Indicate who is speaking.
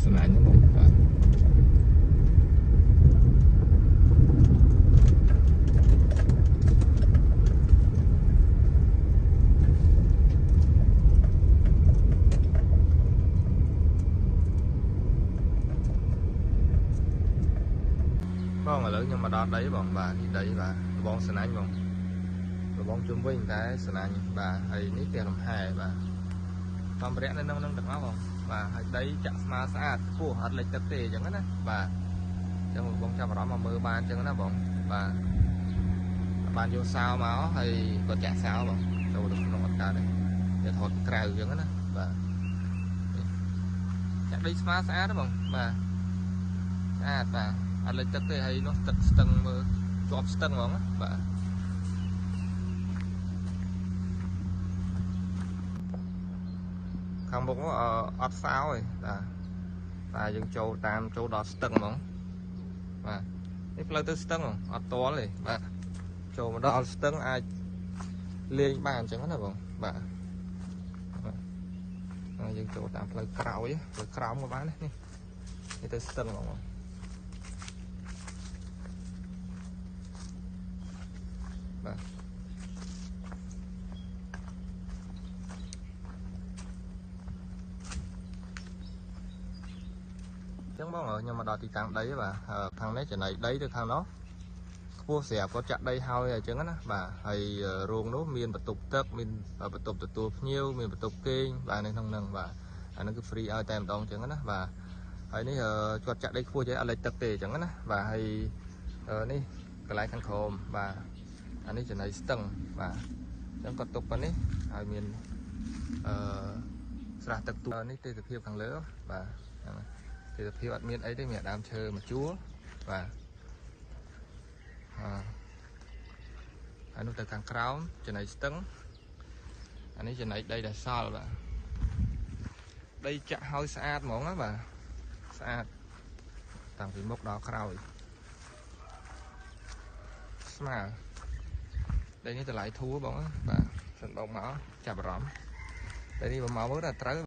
Speaker 1: ស្នាញ់ហ្នឹងបាទបងឥឡូវខ្ញុំមកដល់ដីបងបាទនេះដីបាទបងស្នាញ់បងបងជុំវិញតែស្នាញ់បាទហើយនេះផ្ទះលំហែបាទសម្ភារៈនៅនឹងទាំងអស់បងបាទហើយដីចាក់ស្មើស្អាតខ្ពស់អត់លិចទឹកទេអញ្ចឹងណាបាទអញ្ចឹងបងចាប់អារម្មណ៍មកមើលបានអញ្ចឹងណាបងបាទបានយកសោមកហើយក៏ចាក់សោបងចូលទៅក្នុងអត់កើតទេវាថតក្រៅអញ្ចឹងណាបាទចាក់ដីស្មើស្អាតបងបាទស្អាតបាទអត់លិចទឹកទេហើយនោះទឹកស្ទឹងមើលជាប់ស្ទឹងហ្មងបាទខាងមុខអត់សោទេបាទតែយើងចូលដល់ស្ទឹងហ្មងបាទនេះផ្លូវទៅស្ទឹងអត់ទាល់ទេបាទចូលមកដល់ស្ទឹងអាចលេងបានអញ្ចឹងណាបងបាទយើងចូលតាមផ្លូវក្រោយផ្លូវក្រោមក៏បាននេះទៅស្ទឹងហ្មងបាទចឹងបងខ្ញុំមកដល់ទីតាំងដីបាទខាងនេះចំណៃដីទៅខាងនោះខ្ពស់ស្រាប់គាត់ចាក់ដីហើយអញ្ចឹងណាបាទហើយរោងនោះមានបន្ទប់ទឹកមានបន្ទប់ទទួលភ្ញៀវមានបន្ទប់គេងបាទនៅក្នុងហ្នឹងបាទអាហ្នឹងគឺ free ឲ្យតែម្ដងអញ្ចឹងណាបាទហើយនេះគាត់ចាក់ដីខ្ពស់ចេះអត់លិចទឹកទេអញ្ចឹងណាបាទហើយនេះកន្លែងខាងក្រោមបាទអានេះចំណៃស្ទឹងបាទអញ្ចឹងគាត់ទុកប៉ុណ្នេះហើយមានស្រះទឹកទូនេះទេសភាពខាងលើបាទទេសភាពអត់មានអីទេមានដើមឈើមួយជួរបាទហើយនោះទៅខាងក្រោមចំណៃស្ទឹងអានេះចំណៃដីដែលសល់បាទដីចាក់ហើយស្អាតហ្មងណាបាទស្អាតតាំងពីមុខដល់ក្រោយស្មើដីនេះតម្លៃធូរបងបាទសិនបងមកចាប់អារម្មណ៍ដីនេះមកមើលតែត្រូវ